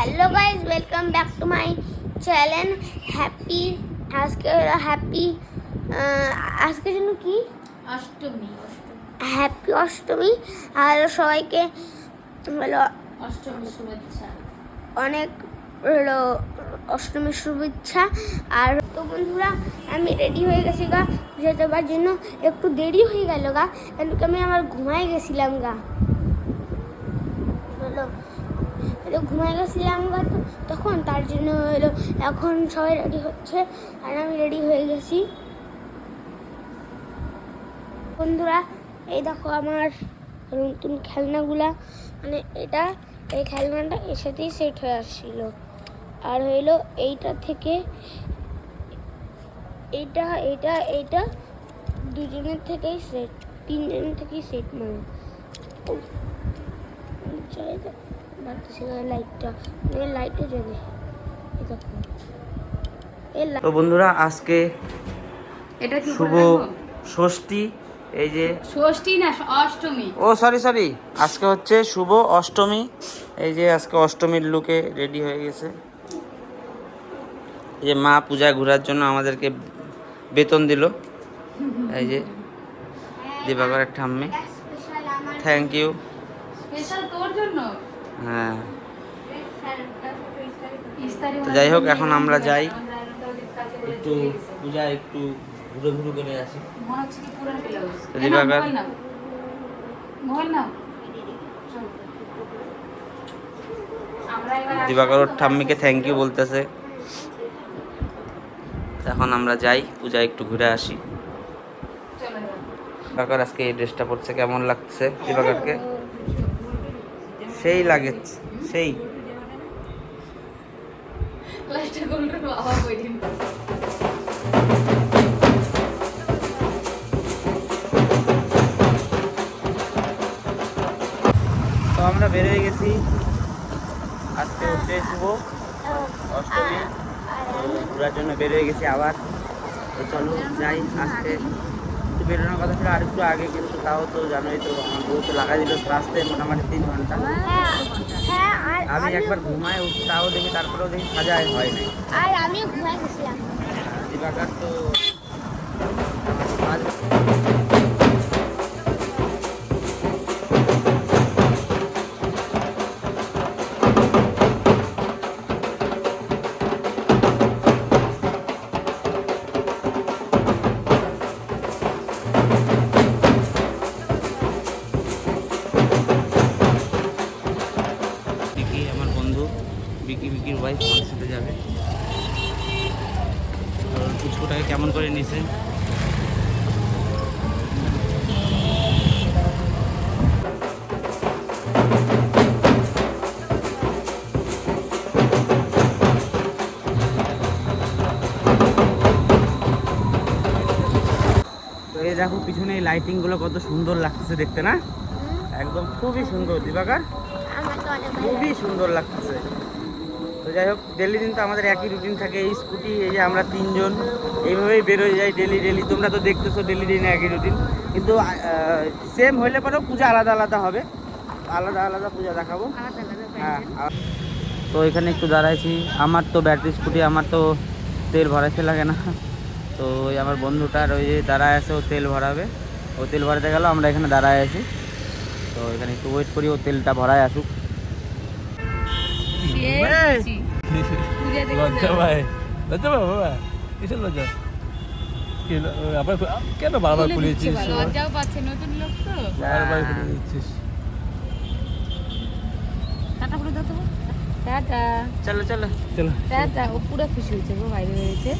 Hello guys, welcome back to my channel. আজকে জন্য কি অষ্টমী। হ্যাপি অষ্টমী। আর সবাইকে হলো অষ্টমীর শুভেচ্ছা। অনেক হলো অষ্টমীর শুভেচ্ছা। আর তো বন্ধুরা, আমি রেডি হয়ে গেছি গা পুজো দেওয়ার জন্য। একটু দেরি হয়ে গেল গা, কেন কি আমি আমার ঘুমাই গেছিলাম গা। হলো ঘুমাই গেছিলাম গা, তখন তার জন্য হলো এখন সবাই রেডি হচ্ছে আর আমি রেডি হয়ে গেছি। বন্ধুরা, এই দেখো আমার নতুন খেলনাগুলা, মানে এই খেলনাটা এর সাথেই সেট হয়ে আসছিল। আর হইলো এইটা থেকে এইটা দুজনের থেকেই সেট, তিনজনের থেকেই সেট। মানে লাইটও জ্বলে। তো বন্ধুরা, আজকে এটা কি শুভ ষষ্ঠী। এই যে ষষ্ঠী না, অষ্টমী। ও সরি, আজকে হচ্ছে শুভ অষ্টমী। এই যে আজকে অষ্টমীর লুকে রেডি হয়ে গেছে। এই যে মা পূজায় ঘোরার জন্য আমাদেরকে বেতন দিল। এই যে দিবাকরের ঠাম্মি, থ্যাংক ইউ। স্পেশাল তোর জন্য। হ্যাঁ, তো যাই হোক, এখন আমরা যাই একটু পূজায় একটু ঘুরে ঘুরে করে আসি। মনে হচ্ছে কি পুরান ব্লাউজ। দিবাকর মোবাইল নাও। দিবাকর ওর ঠাম্মিকে থ্যাংক ইউ বলতেছে। এখন আমরা যাই পূজায় একটু ঘুরে আসি। দিবাকর আজকে এই ড্রেসটা পরছে, কেমন লাগছে দিবাকরকে? সেই লাগে, সেই। তো আমরা বের হয়ে গেছি, আজকে হচ্ছে শুভ অষ্টমী। তো ঘোরার জন্য বের হয়ে গেছি আবার। তো চলো যাই। আজকে একটু বেরোনোর কথা ছিল আর একটু আগে, কিন্তু তাও তো জানোই তো, আমার বউ তো লাগাই দিল রাস্তায় মোটামুটি 3 ঘন্টা। আমি একবার ঘুমাই উঠি, তাও দেখি, তারপরেও দেখি সাজায় হয় নাই। আর আমি ঘুমাই গেছিলাম। দিবাকর তো বিকির ওয়াইফ আমার সাথে যাবে। পুচকুটাকে কেমন করে নিছে। তো এই দেখো পিছনে এই লাইটিং গুলো কত সুন্দর লাগতেছে দেখতে, না? একদম খুবই সুন্দর দিবাকর, খুবই সুন্দর লাগতেছে। তো যাই হোক, ডেলি দিন তো আমাদের একই রুটিন থাকে। এই স্কুটি, এই যে আমরা 3 জন এইভাবেই বেরোয় যাই ডেলি। তোমরা তো দেখতেছো ডেলি দিনে একই রুটিন, কিন্তু সেম হইলে পরেও পূজা আলাদা আলাদা হবে, আলাদা পূজা দেখাবো। হ্যাঁ, তো এখানে একটু দাঁড়াইছি। আমার তো ব্যাটারি স্কুটি, আমার তো তেল ভরাইতে লাগে না। তো ওই আমার বন্ধুটার ওই যে দাঁড়ায় আছে, ও তেল ভরাবে, ও তেল ভরাতে গেল, আমরা এখানে দাঁড়ায় আছি। তো এখানে একটু ওয়েট করি, ও তেলটা ভরায় আসুক। লজ্জা ভাই, বাবা কিসের লজ্জা? আবার কেন বারবার খুলেছিস? লজ্জাও পাচ্ছে, নতুন লোক তো। বারবার খুলে দিচ্ছিস। টাটা করে দাও তো। টাটা। চলো টাটা। ও পুরো খুশি হয়েছে, গো বাইরে হয়েছে।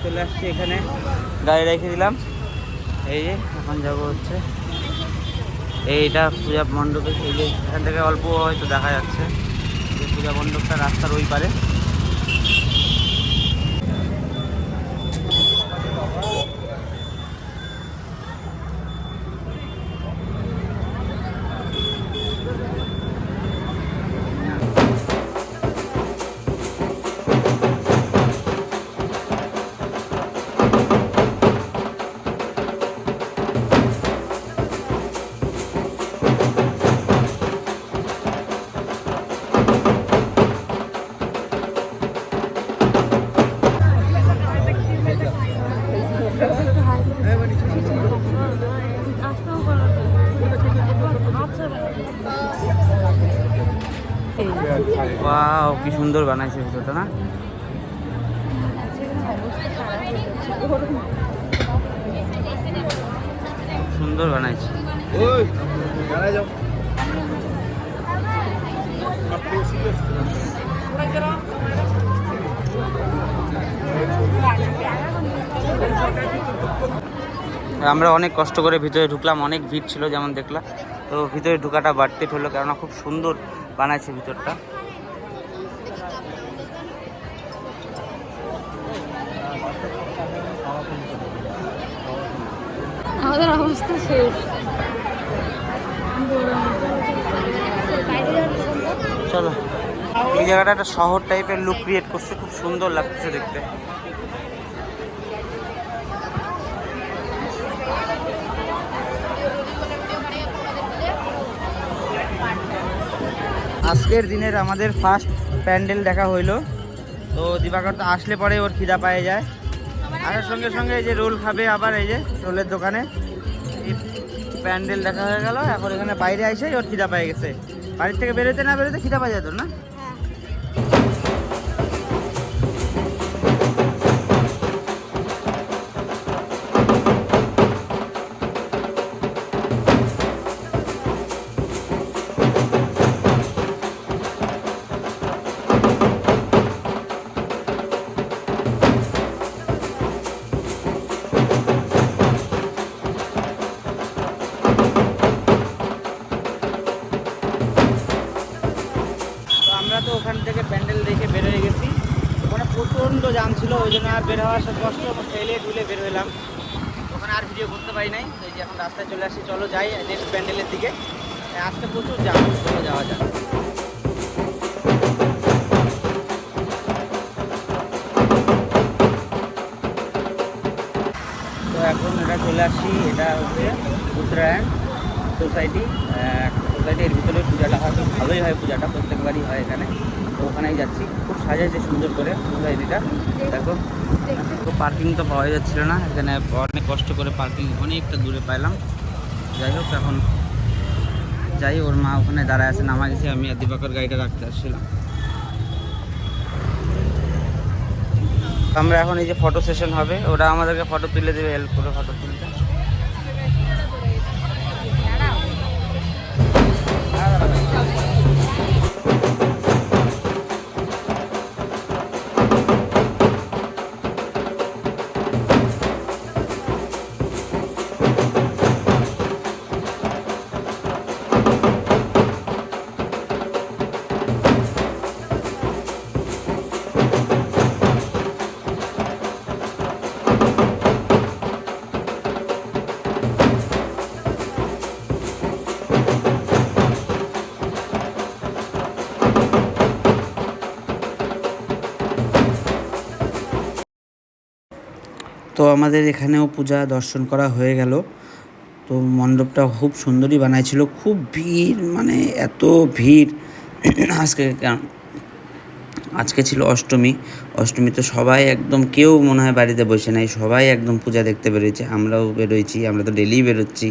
চলে আসছি এখানে, গাড়ি রেখে দিলাম। এই যে এখন যাবো হচ্ছে এইটা পূজা মণ্ডপে। এই যে এখান থেকে অল্প হয়তো দেখা যাচ্ছে যে পূজা মণ্ডপটা রাস্তার ওই পারে। ওয়াও, কি সুন্দর বানাইছে ভিতরটা না? সুন্দর বানাইছে। আমরা অনেক কষ্ট করে ভিতরে ঢুকলাম, অনেক ভিড় ছিল যেমন দেখলাম। তো ভিতরে ঢুকাটা বাড়তে হলো, কেননা খুব সুন্দর বানাইছে ভিতরটা। আমাদের অবস্থা শেষ। চলো, এই জায়গাটা একটা শহর টাইপের লুক ক্রিয়েট করছে, খুব সুন্দর লাগছে দেখতে। আজকের দিনের আমাদের ফার্স্ট প্যান্ডেল দেখা হইলো। তো দিবাকর তো আসলে পরে ওর খিদা পায়ে যায়, আর সঙ্গে সঙ্গে এই যে রোল খাবে, আবার এই যে রোলের দোকানে এই প্যান্ডেল দেখা হয়ে গেল। এখন এখানে বাইরে আইসে ওর খিদা পেয়ে গেছে, বাড়ির থেকে বেরোতে না বেরোতে খিদা পাওয়া যেত না। আমরা তো ওখান থেকে প্যান্ডেল দেখে বের হয়ে গেছি। ওখানে প্রচণ্ড জাম ছিল, ওই জন্য আর বের হওয়ার সাথে কষ্ট, ঠেলে ঠুলে বের হলাম। ওখানে আর ভিডিও করতে পারি নাই। তো এই যে এখন রাস্তায় চলে আসি, চলো যাই নেক্সট প্যান্ডেলের দিকে। আজকে প্রচুর জাম, চলো যাওয়া যাক। তো এখন এটা চলে আসি, এটা হচ্ছে উত্তরায়ণ সোসাইটি। সোসাইটির ভিতরে পূজাটা হয়, খুব ভালোই হয় পূজাটা, প্রত্যেকবারই হয় এখানে। তো ওখানেই যাচ্ছি, খুব সাজাইছে সুন্দর করে সোসাইটিটা। দেখো, তো পার্কিং তো পাওয়া যাচ্ছিল না এখানে, অনেক কষ্ট করে পার্কিং অনেকটা দূরে পাইলাম। যাই হোক, এখন যাই, ওর মা ওখানে দাঁড়ায় আছে, নামা গেছে, আমি আর দিবাকর গাড়িটা রাখতে আসছিলাম। আমরা এখন এই যে ফটো সেশন হবে, ওরা আমাদেরকে ফটো তুলে দেবে, হেল্প করে ফটো তুলতে। তো আমাদের এখানেও পূজা দর্শন করা হয়ে গেল। তো মণ্ডপটা খুব সুন্দরই বানাইছিল, খুব ভিড়, মানে এত ভিড়। আজকে ছিল অষ্টমী। অষ্টমীতে সবাই একদম, কেউ মনে হয় বাড়িতে বসে নাই, সবাই একদম পূজা দেখতে বেরোয়েছে। আমরাও বেরোইছি, আমরা তো ডেলিই বেরোচ্ছি,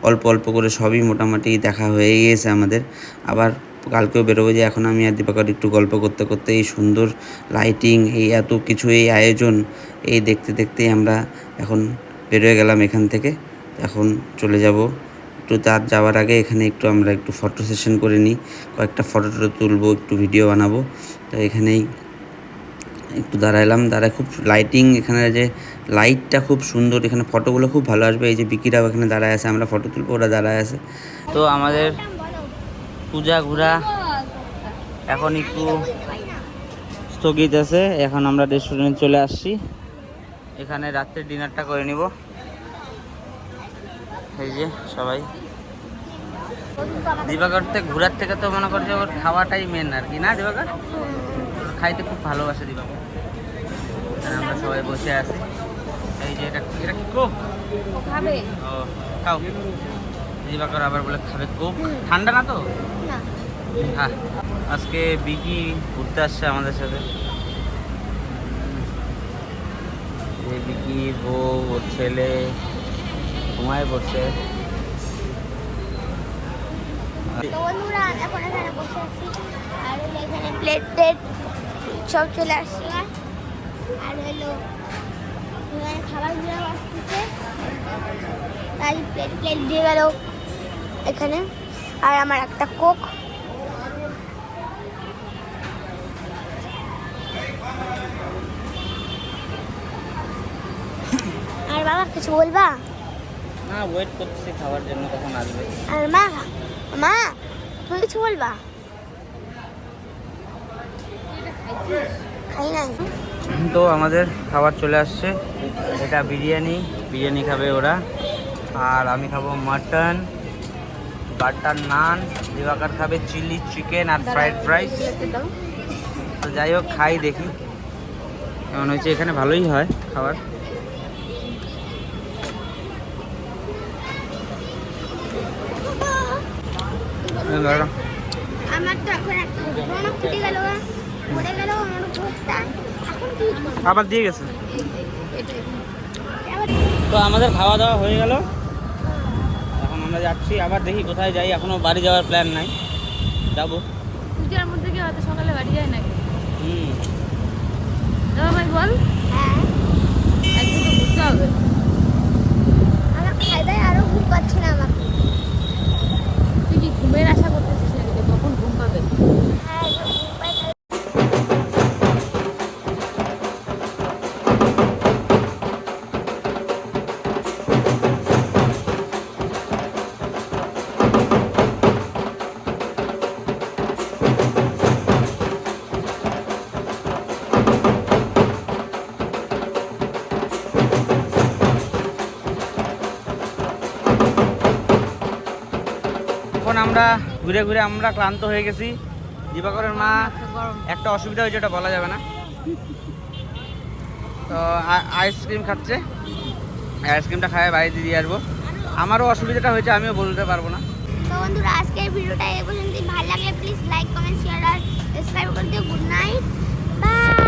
অল্প অল্প করে সবই মোটামুটি দেখা হয়ে গিয়েছে আমাদের। আবার কালকেও বেরোবো। যে এখন আমি আর দীপাকর একটু গল্প করতে করতে এই সুন্দর লাইটিং, এই এত কিছু, এই আয়োজন, এই দেখতে দেখতেই আমরা এখন বেরোয় গেলাম এখান থেকে। এখন চলে যাব একটু, তার যাওয়ার আগে এখানে আমরা একটু ফটো সেশন করে নিই, কয়েকটা ফটো তুলবো, একটু ভিডিও বানাবো। তো এখানেই একটু দাঁড়ালাম, খুব লাইটিং, এখানে যে লাইটটা খুব সুন্দর, এখানে ফটোগুলো খুব ভালো আসবে। এই যে বিকিরাও এখানে দাঁড়ায় আছে, আমরা ফটো তুলবো, ওরা দাঁড়ায় আছে। তো আমাদের পূজা ঘোরা এখন একটু স্থগিত আছে। এখন আমরা রেস্টুরেন্টে চলে আসছি, এখানে রাত্রের ডিনারটা করে নিব। এই যে সবাই, দিবাকর থেকে ঘোরার থেকে তো মনে করছে ওর খাওয়াটাই মেন আর কি, না দিবাকর? খাইতে খুব ভালোবাসে দিবাকর। আমরা সবাই বসে আছি। এই যে এটা কি কোক খাবে? ও খাও। দিবাকর আবার বলে খাবে কোক, ঠান্ডা না তো? হ্যাঁ, আজকে বিকি ঘুরতে আসছে আমাদের সাথে। এই বিকির বউ, ওর ছেলে ঘুমায় পড়ছে। তো বন্ধুরা এখন এখানে বসে আছি, আর প্লেট প্লেট সব চলে আসছে। আর হলো এখানে খাবারগুলো আসতেছে, তাই প্লেট প্লেট দিয়ে গেল এখানে। আর আমার একটা কোক। আর বাবা কিছু বলবা? না, ওয়েট করছি খাওয়ার জন্য কখন আসবে। আর মা, মা তুমি কিছু বলবা? খাই নাই। তো আমাদের খাবার চলে আসছে, এটা বিরিয়ানি। বিরিয়ানি খাবে ওরা, আর আমি খাবো মাটন, বাটার নান, দিবাকর খাবে চিলি চিকেন আর ফ্রাইড রাইস। তো যাই হোক খাই, দেখি কেমন হয়েছে। এখানে ভালোই হয় খাবার। আমার তো এখন একটা ঘুম ফুটে গেল, পড়ে গেল আমার ভোগটা। এখন কি করব? আবার দিয়ে গেছে। তো আমাদের খাওয়া দাওয়া হয়ে গেল, এখন আমরা যাচ্ছি। আবার দেখি কোথায় যাই, এখনো বাড়ি যাওয়ার প্ল্যান নাই, যাবো। পূজার মধ্যে কি হয়তো সকালে বাড়ি যায় নাকি? হুম, দাদা ভাই বল, হ্যাঁ একদিন তো ঘুরতে হবে। আমার খাইবে আরো ঘুম পাচ্ছে না আমাকে। তুই কি ঘুমের আশা করতেছিস নাকি যে কখন ঘুম পাবে? হ্যাঁ ঘুম পাচ্ছে। এখন আমরা ঘুরে ঘুরে আমরা ক্লান্ত হয়ে গেছি। দিবাকরের মা একটা অসুবিধা হয়েছে, ওটা বলা যাবে না। তো আইসক্রিম খাচ্ছে, আইসক্রিমটা খায় বাড়িতে দিয়ে আসবো। আমারও অসুবিধাটা হয়েছে, আমিও বলতে পারবো না। তো বন্ধুরা আজকের ভিডিওটা এই পর্যন্তই। ভালো লাগলে প্লিজ লাইক কমেন্ট শেয়ার আর সাবস্ক্রাইব করে দিও। Good night, by.